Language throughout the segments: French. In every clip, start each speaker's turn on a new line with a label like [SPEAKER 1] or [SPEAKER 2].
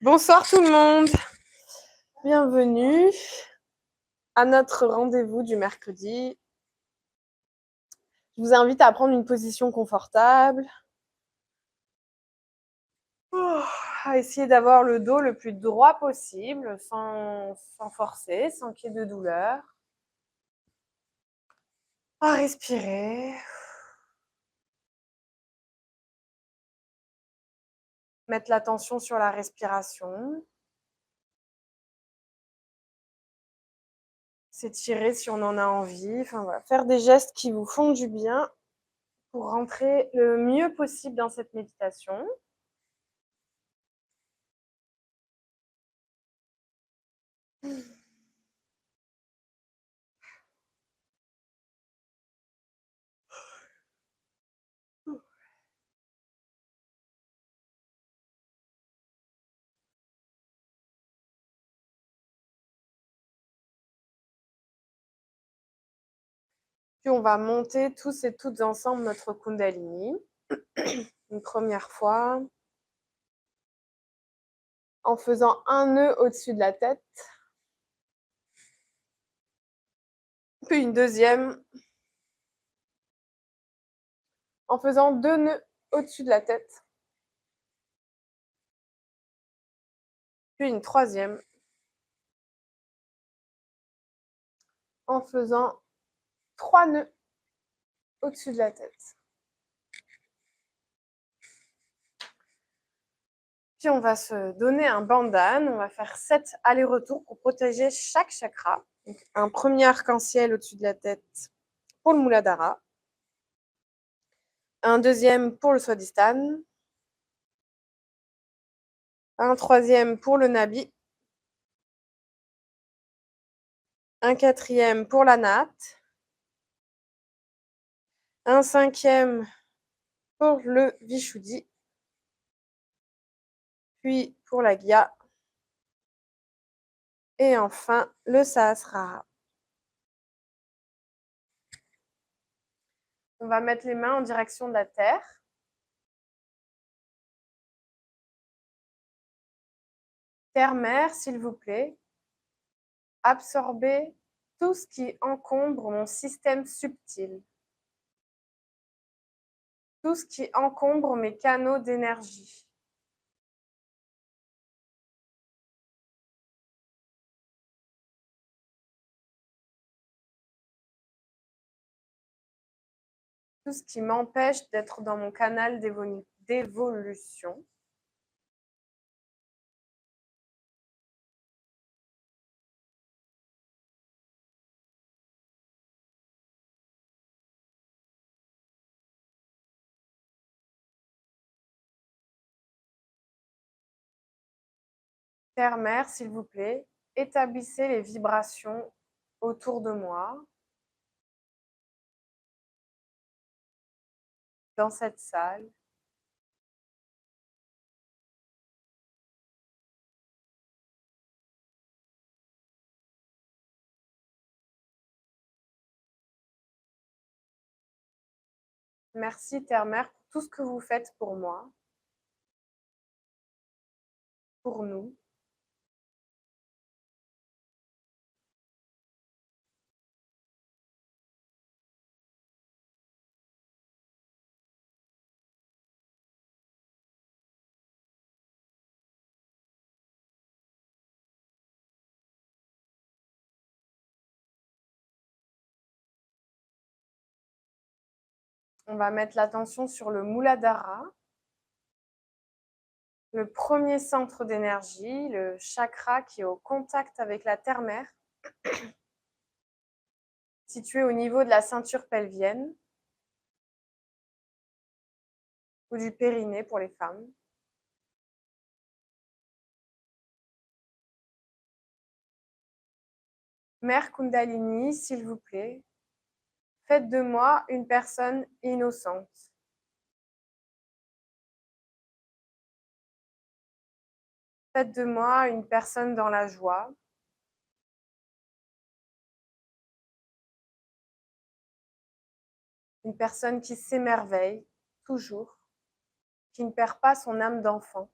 [SPEAKER 1] Bonsoir tout le monde, bienvenue à notre rendez-vous du mercredi. Je vous invite à prendre une position confortable, à essayer d'avoir le dos le plus droit possible, sans forcer, sans qu'il y ait de douleur. À respirer. Mettre l'attention sur la respiration. S'étirer si on en a envie. Enfin, voilà. Faire des gestes qui vous font du bien pour rentrer le mieux possible dans cette méditation. Puis on va monter tous et toutes ensemble notre Kundalini. Une première fois. En faisant un nœud au-dessus de la tête. Puis une deuxième. En faisant 2 nœuds au-dessus de la tête. Puis une troisième. En faisant 3 nœuds au-dessus de la tête. Puis on va se donner un bandhan. On va faire 7 allers-retours pour protéger chaque chakra. Donc, un premier arc-en-ciel au-dessus de la tête pour le Muladhara. Un deuxième pour le Swadhisthana. Un troisième pour le Nabi. Un quatrième pour la natte. Un cinquième pour le Vishuddhi. Puis pour la Gya. Et enfin, le Sahasrara. On va mettre les mains en direction de la terre. Terre-mère, s'il vous plaît, absorbez tout ce qui encombre mon système subtil. Tout ce qui encombre mes canaux d'énergie. Tout ce qui m'empêche d'être dans mon canal d'évolution. Terre-mère, s'il vous plaît, établissez les vibrations autour de moi, dans cette salle. Merci, Terre-mère, pour tout ce que vous faites pour moi, pour nous. On va mettre l'attention sur le Muladhara, le premier centre d'énergie, le chakra qui est au contact avec la terre-mère, situé au niveau de la ceinture pelvienne ou du périnée pour les femmes. Mère Kundalini, s'il vous plaît, faites de moi une personne innocente. Faites de moi une personne dans la joie. Une personne qui s'émerveille toujours, qui ne perd pas son âme d'enfant.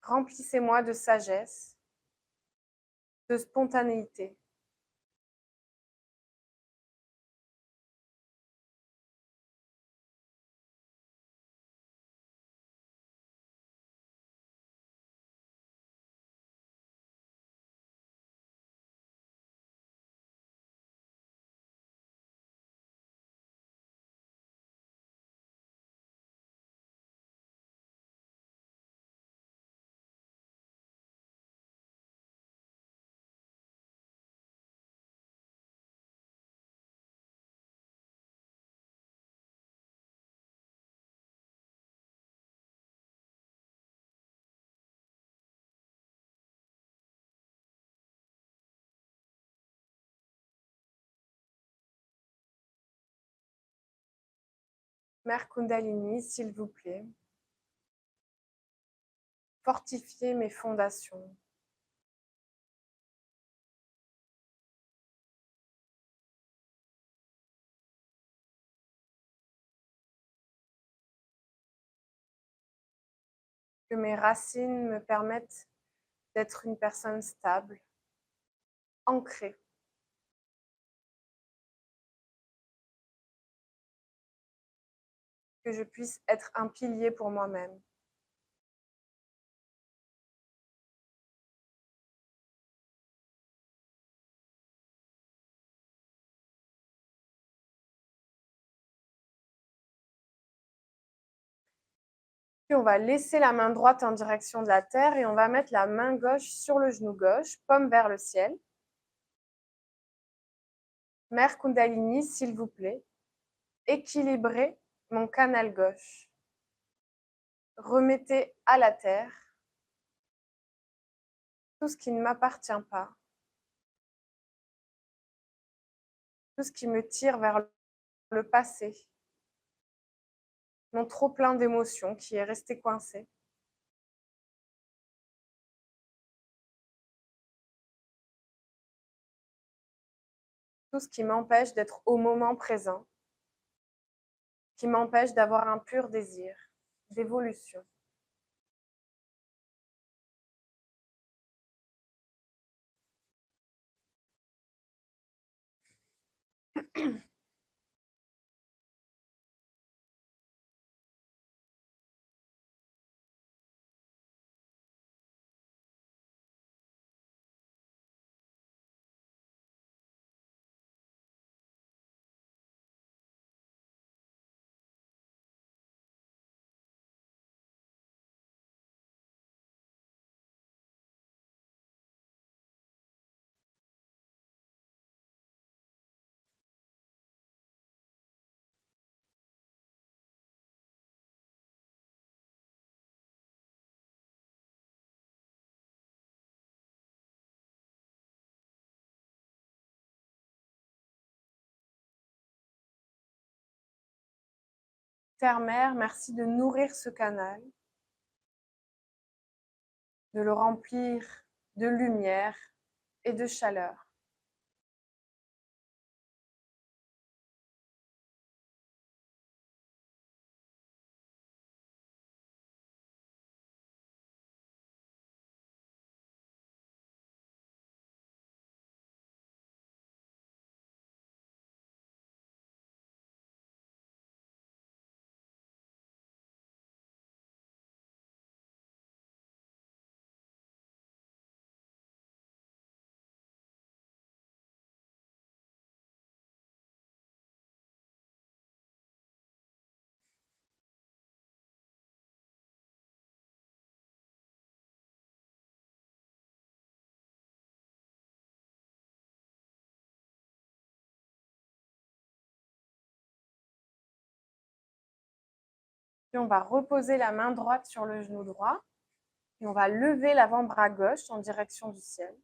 [SPEAKER 1] Remplissez-moi de sagesse, de spontanéité. Mère Kundalini, s'il vous plaît, fortifiez mes fondations. Que mes racines me permettent d'être une personne stable, ancrée. Que je puisse être un pilier pour moi-même. Puis on va laisser la main droite en direction de la terre et on va mettre la main gauche sur le genou gauche, paume vers le ciel. Mère Kundalini, s'il vous plaît, équilibrez mon canal gauche. Remettez à la terre tout ce qui ne m'appartient pas, tout ce qui me tire vers le passé, mon trop plein d'émotions qui est resté coincé. Tout ce qui m'empêche d'être au moment présent, qui m'empêche d'avoir un pur désir d'évolution. Terre-Mère, merci de nourrir ce canal, de le remplir de lumière et de chaleur. Puis on va reposer la main droite sur le genou droit et on va lever l'avant-bras gauche en direction du ciel.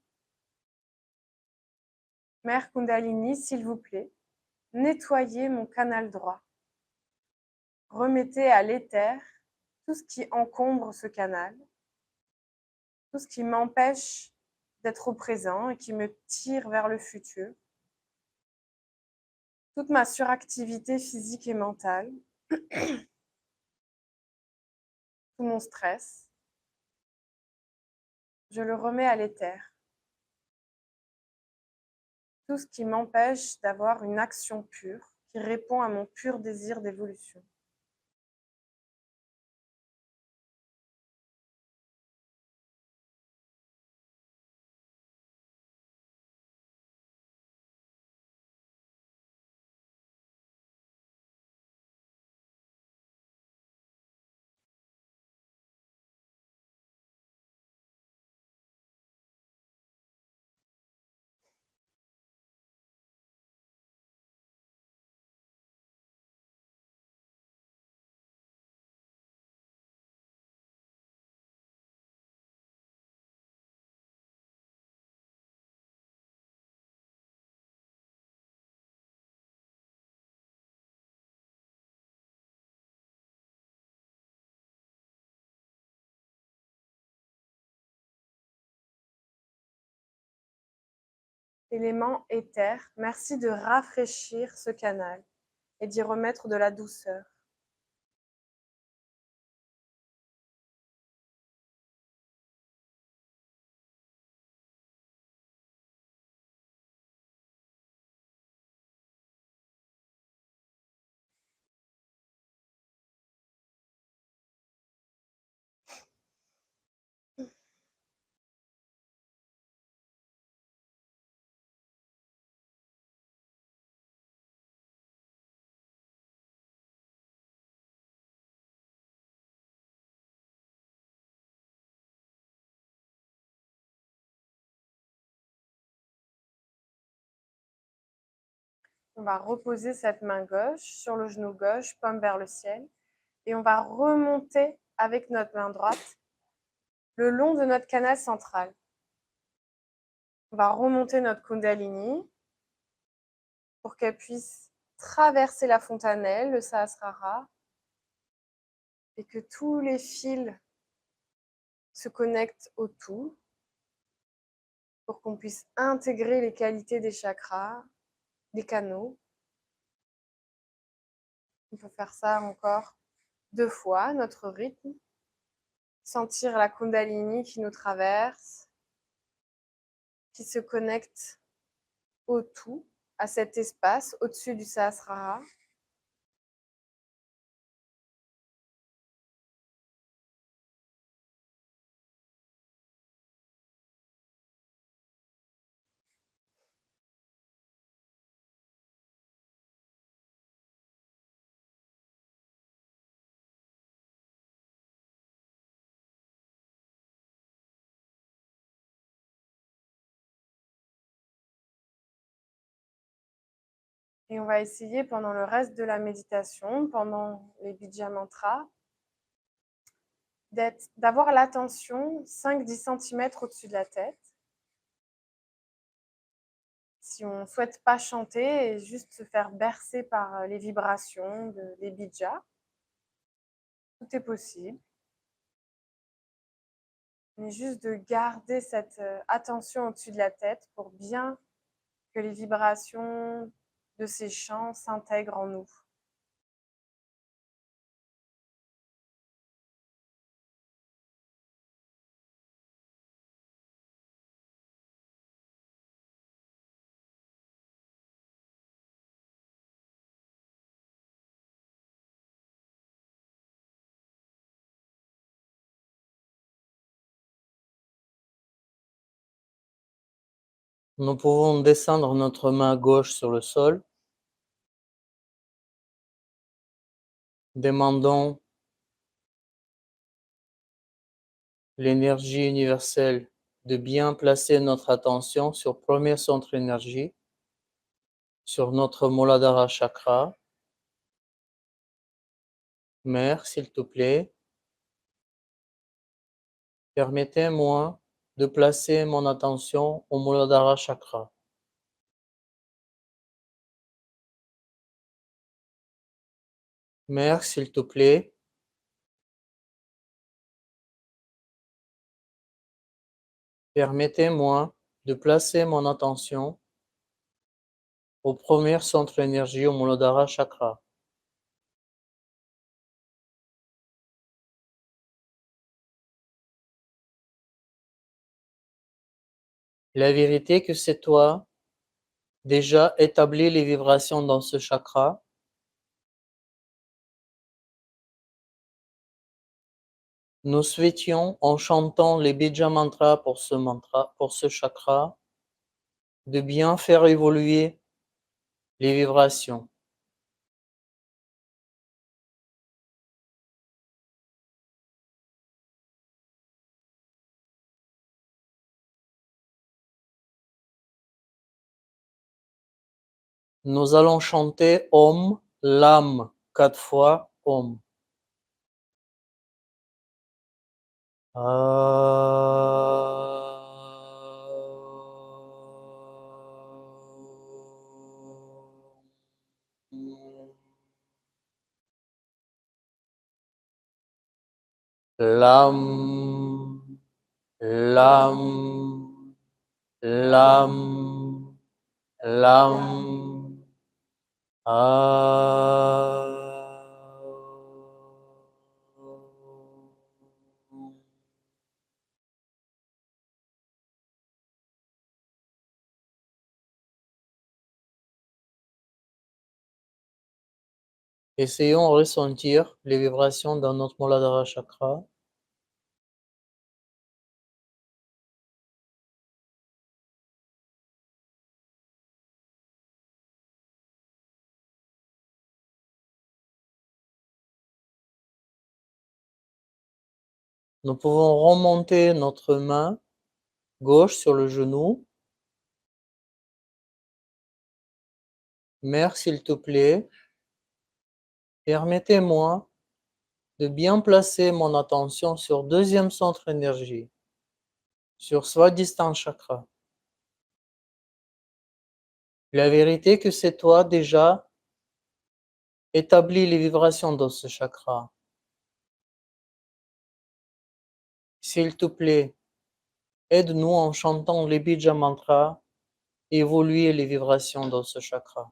[SPEAKER 1] Mère Kundalini, s'il vous plaît, nettoyez mon canal droit. Remettez à l'éther tout ce qui encombre ce canal, tout ce qui m'empêche d'être au présent et qui me tire vers le futur. Toute ma suractivité physique et mentale, tout mon stress. Je le remets à l'éther. Tout ce qui m'empêche d'avoir une action pure qui répond à mon pur désir d'évolution. Élément éther, merci de rafraîchir ce canal et d'y remettre de la douceur. On va reposer cette main gauche sur le genou gauche, paume vers le ciel, et on va remonter avec notre main droite le long de notre canal central. On va remonter notre Kundalini pour qu'elle puisse traverser la fontanelle, le Sahasrara, et que tous les fils se connectent au tout pour qu'on puisse intégrer les qualités des chakras, des canaux. On peut faire ça encore 2 fois, notre rythme. Sentir la Kundalini qui nous traverse, qui se connecte au tout, à cet espace au-dessus du Sahasrara. Et on va essayer pendant le reste de la méditation, pendant les Bija Mantras, d'avoir l'attention 5-10 cm au-dessus de la tête. Si on ne souhaite pas chanter et juste se faire bercer par les vibrations des Bijas, tout est possible. Mais juste de garder cette attention au-dessus de la tête pour bien que les vibrations de ces chants s'intègrent en nous.
[SPEAKER 2] Nous pouvons descendre notre main gauche sur le sol. Demandons l'énergie universelle de bien placer notre attention sur le premier centre énergie, sur notre Muladhara chakra. Mère, s'il te plaît, permettez-moi de placer mon attention au Muladhara chakra. Mère, s'il te plaît, permettez-moi de placer mon attention au premier centre énergie, au Muladhara chakra. La vérité que c'est toi déjà établi les vibrations dans ce chakra. Nous souhaitions, en chantant les Bija mantras, pour ce chakra, de bien faire évoluer les vibrations. Nous allons chanter Om, Lam, 4 fois Om. Lam, Lam, Lam, Lam. Essayons de ressentir les vibrations dans notre Muladhara chakra. Nous pouvons remonter notre main gauche sur le genou. Mère, s'il te plaît, permettez-moi de bien placer mon attention sur deuxième centre énergie, sur Swadhisthana chakra. La vérité que c'est toi déjà établis les vibrations dans ce chakra. S'il te plaît, aide-nous en chantant les Bija mantras, évoluer les vibrations dans ce chakra.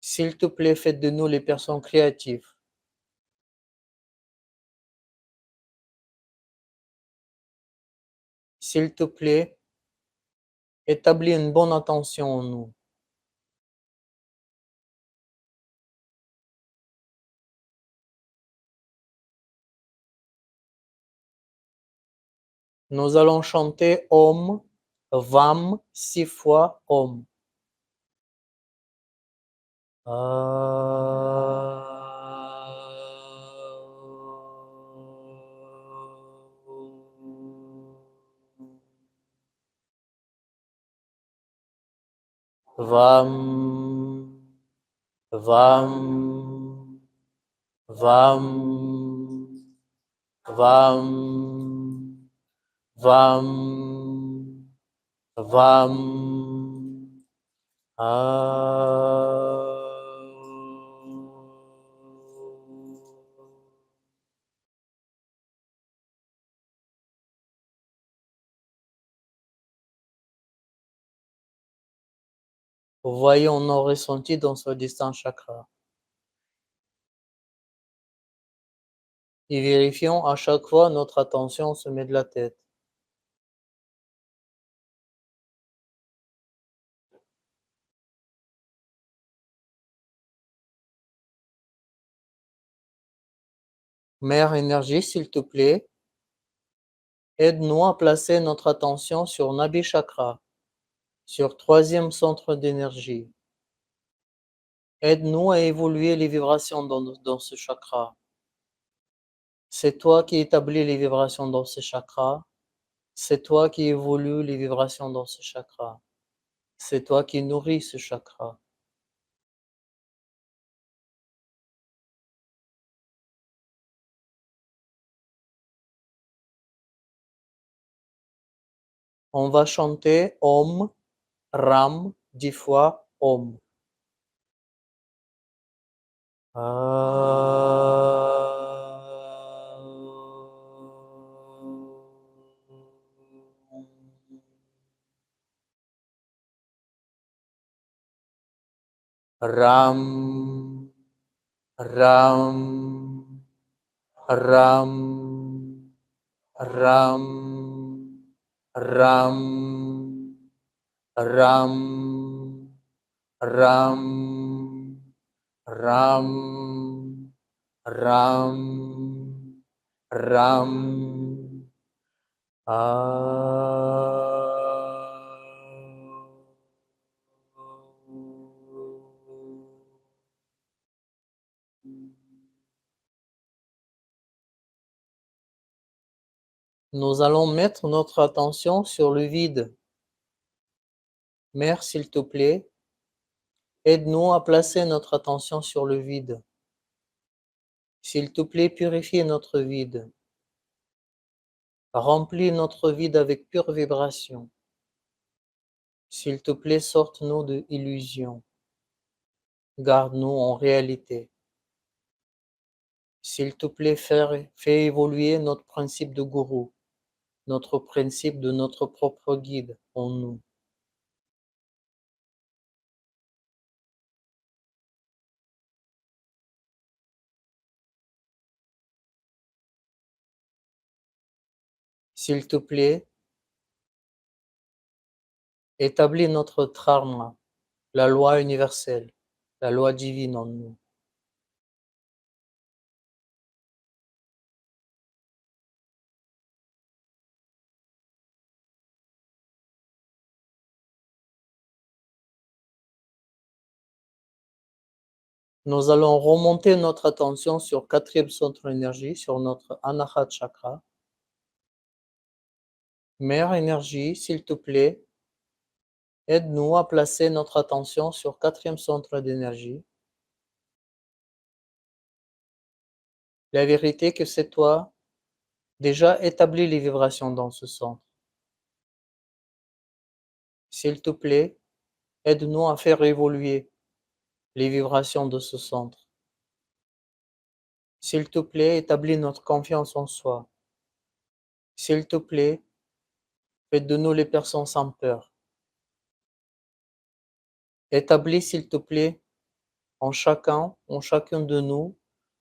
[SPEAKER 2] S'il te plaît, faites de nous les personnes créatives. S'il te plaît, établis une bonne attention en nous. Nous allons chanter Om, Vam, 6 fois Om. Vam, Vam, Vam, Vam, Vam, Vam. Voyons nos ressentis dans ce distant chakra. Et vérifions à chaque fois notre attention se met de la tête. Mère énergie, s'il te plaît, aide-nous à placer notre attention sur Nabi Chakra, sur troisième centre d'énergie. Aide-nous à évoluer les vibrations dans ce chakra. C'est toi qui établis les vibrations dans ce chakra. C'est toi qui évolues les vibrations dans ce chakra. C'est toi qui nourris ce chakra. On va chanter Om, Ram, 10 fois Om. Ram, Ram, Ram, Ram, Ram, Ram, Ram, Ram, Ram, Ram. Nous allons mettre notre attention sur le vide. Mère, s'il te plaît, aide-nous à placer notre attention sur le vide. S'il te plaît, purifie notre vide. Remplis notre vide avec pure vibration. S'il te plaît, sorte-nous de illusions. Garde-nous en réalité. S'il te plaît, fais évoluer notre principe de gourou, notre principe de notre propre guide en nous. S'il te plaît, établis notre dharma, la loi universelle, la loi divine en nous. Nous allons remonter notre attention sur quatrième centre d'énergie, sur notre Anahata Chakra. Mère énergie, s'il te plaît, aide-nous à placer notre attention sur quatrième centre d'énergie. La vérité que c'est toi, déjà établis les vibrations dans ce centre. S'il te plaît, aide-nous à faire évoluer les vibrations de ce centre. S'il te plaît, établis notre confiance en soi. S'il te plaît, fais de nous les personnes sans peur. Établis, s'il te plaît, en chacun de nous,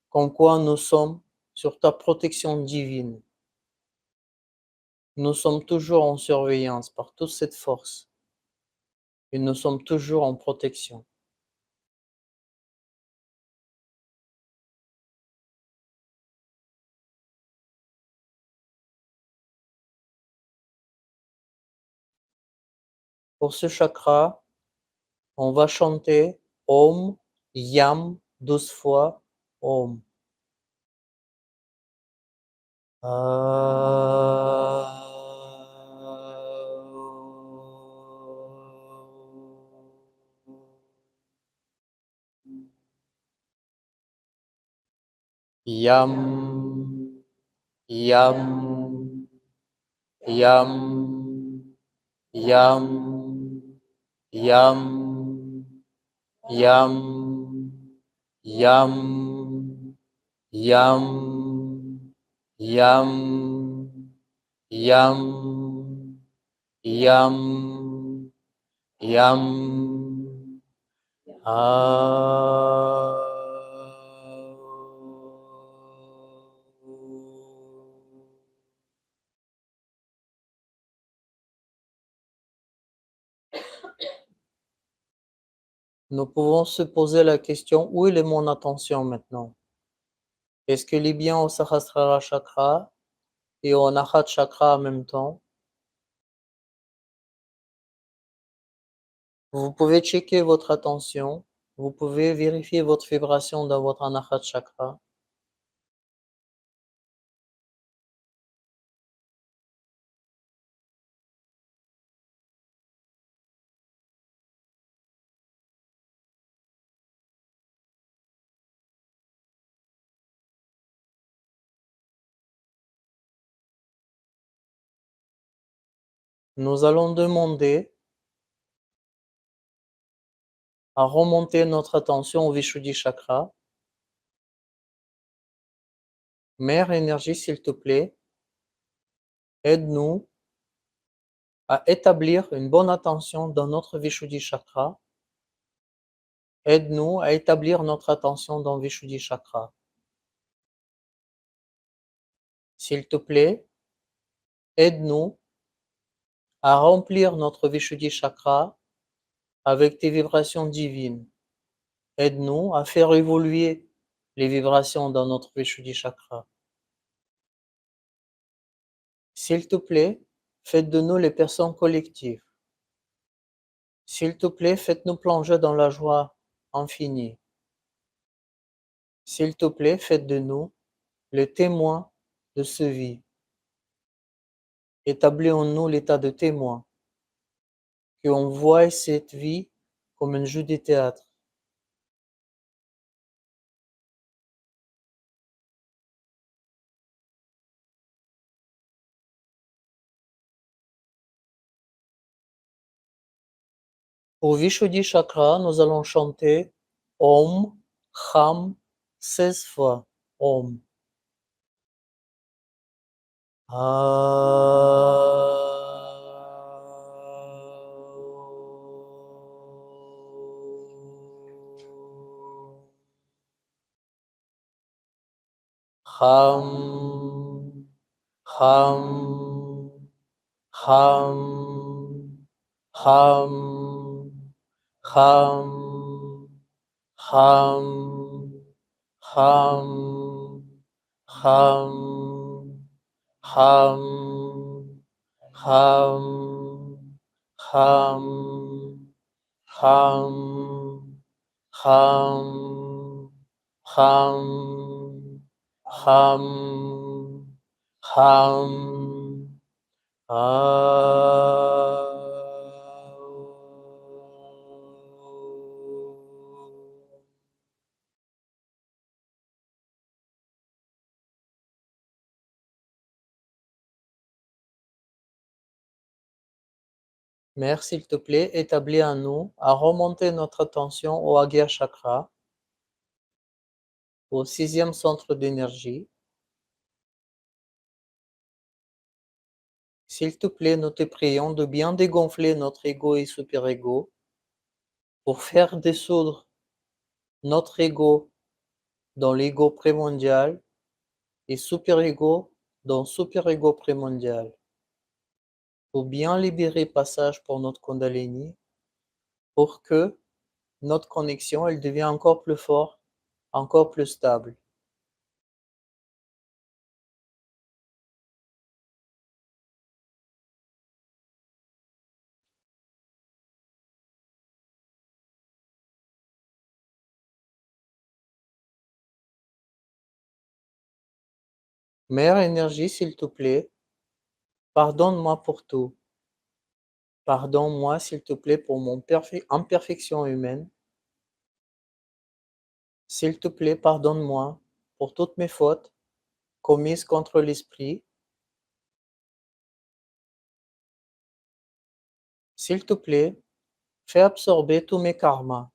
[SPEAKER 2] comme quoi nous sommes sur ta protection divine. Nous sommes toujours en surveillance par toute cette force et nous sommes toujours en protection. Pour ce chakra, on va chanter Om, Yam, 12 fois Om. Yam, Yam, Yam, Yam, Yam, Yam, Yam, Yam, Yam, Yam, Yam, Yam, Nous pouvons se poser la question, où est mon attention maintenant? Est-ce qu'elle est bien au Sahasrara Chakra et au Anahata Chakra en même temps? Vous pouvez checker votre attention, vous pouvez vérifier votre vibration dans votre Anahata Chakra. Nous allons demander à remonter notre attention au Vishuddhi Chakra. Mère énergie, s'il te plaît, aide-nous à établir une bonne attention dans notre Vishuddhi Chakra. Aide-nous à établir notre attention dans Vishuddhi Chakra. S'il te plaît, aide-nous à remplir notre Vishuddhi Chakra avec tes vibrations divines. Aide-nous à faire évoluer les vibrations dans notre Vishuddhi Chakra. S'il te plaît, faites de nous les personnes collectives. S'il te plaît, faites-nous plonger dans la joie infinie. S'il te plaît, faites de nous les témoins de ce vie. Établis en nous l'état de témoin, qu'on voie cette vie comme un jeu de théâtre. Pour Vishuddhi Chakra, nous allons chanter Om, Kham, 16 fois. Om. Kham, Kham, Kham, Kham, Kham, Kham, Kham, Kham, Kham, Kham, Kham, Kham, Kham, Kham, Kham, Kham, Mère, s'il te plaît, établis en nous à remonter notre attention au Agya Chakra, au 6e centre d'énergie. S'il te plaît, nous te prions de bien dégonfler notre ego et super-ego pour faire dissoudre notre ego dans l'ego prémondial et super-ego dans super-ego prémondial. Pour bien libérer passage pour notre Kundalini, pour que notre connexion, elle devienne encore plus forte, encore plus stable. Mère énergie, s'il te plaît, pardonne-moi pour tout. Pardonne-moi, s'il te plaît, pour mon imperfection humaine. S'il te plaît, pardonne-moi pour toutes mes fautes commises contre l'esprit. S'il te plaît, fais absorber tous mes karmas.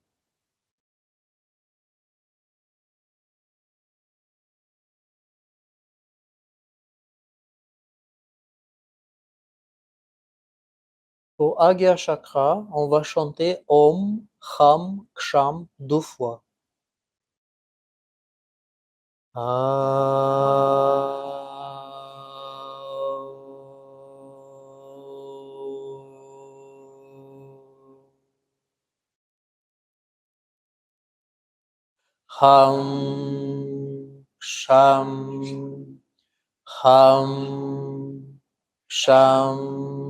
[SPEAKER 2] Pour Agya Chakra, on va chanter Om, Kham, Ksham 2 fois. Kham, Ksham, Kham, Ksham,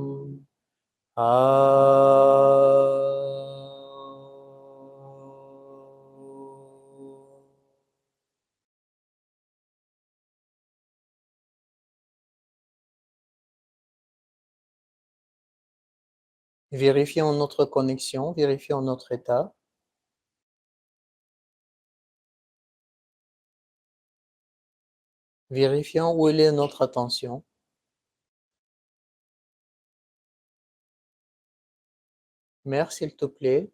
[SPEAKER 2] Vérifions notre connexion, vérifions notre état. Vérifions où est notre attention. Mère, s'il te plaît,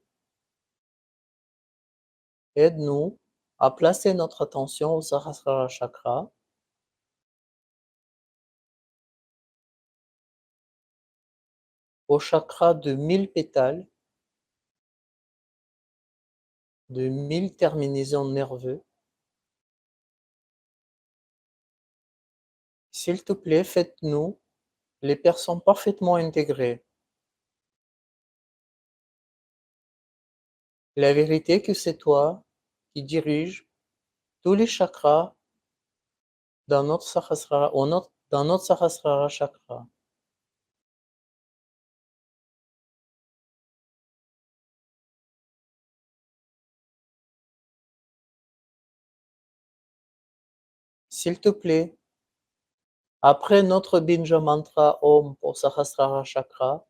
[SPEAKER 2] aide-nous à placer notre attention au Sahasrara Chakra, au chakra de 1000 pétales, de 1000 terminaisons nerveuses. S'il te plaît, faites-nous les personnes parfaitement intégrées. La vérité que c'est toi qui dirige tous les chakras dans notre Sahasrara, dans notre Sahasrara chakra. S'il te plaît, après notre Binja Mantra Om pour Sahasrara chakra,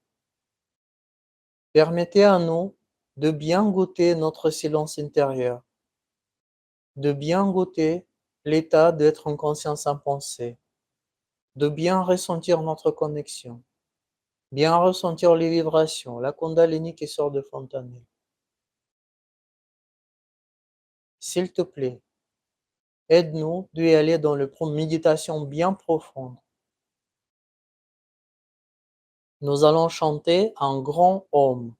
[SPEAKER 2] permettez à nous de bien goûter notre silence intérieur, de bien goûter l'état d'être en conscience sans pensée, de bien ressentir notre connexion, bien ressentir les vibrations, la Kundalini qui sort de Fontanelle. S'il te plaît, aide-nous d'y aller dans une méditation bien profonde. Nous allons chanter un grand Om.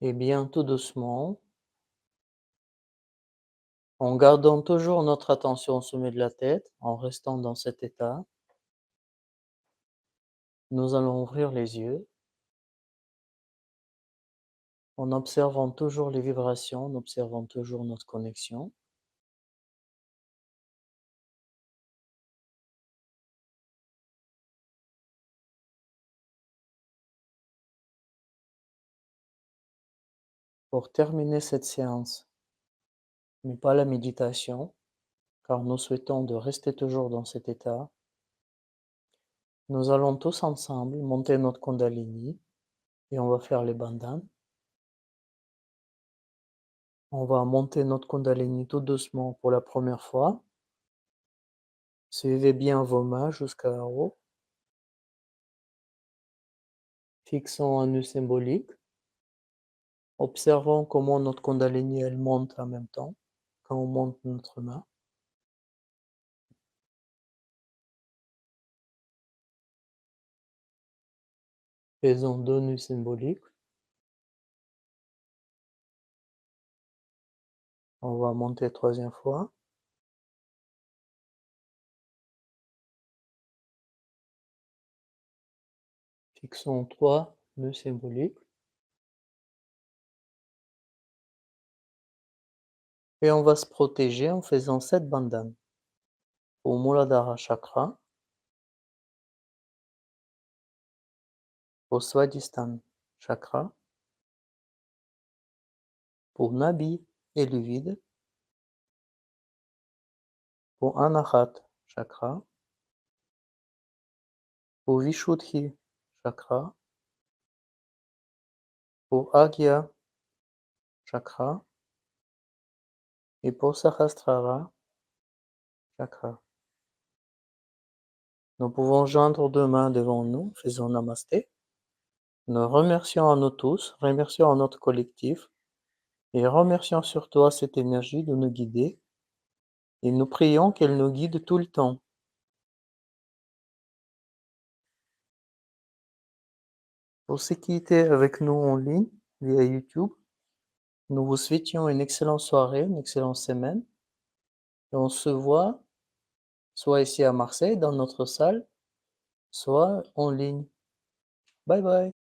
[SPEAKER 2] Et bien tout doucement, en gardant toujours notre attention au sommet de la tête, en restant dans cet état, nous allons ouvrir les yeux en observant toujours les vibrations, en observant toujours notre connexion. Pour terminer cette séance, mais pas la méditation, car nous souhaitons de rester toujours dans cet état, nous allons tous ensemble monter notre Kundalini et on va faire les bandhanas. On va monter notre Kundalini tout doucement pour la première fois. Suivez bien vos mains jusqu'à haut. Fixons un nœud symbolique. Observons comment notre Kundalini elle monte en même temps quand on monte notre main. Faisons 2 nœuds symboliques. On va monter troisième fois. Fixons 3 nœuds symboliques. Et on va se protéger en faisant 7 bandhanas. Pour Muladhara Chakra, pour Swadhisthana Chakra, pour Nabi et le vide, pour Anahata Chakra, pour Vishuddhi Chakra, pour Agya Chakra et pour Sahasrara Chakra. Nous pouvons joindre 2 mains devant nous, faisons Namasté. Nous remercions à nous tous, remercions à notre collectif et remercions surtout à cette énergie de nous guider et nous prions qu'elle nous guide tout le temps. Pour ceux qui étaient avec nous en ligne via YouTube, nous vous souhaitions une excellente soirée, une excellente semaine et on se voit soit ici à Marseille dans notre salle, soit en ligne. Bye bye.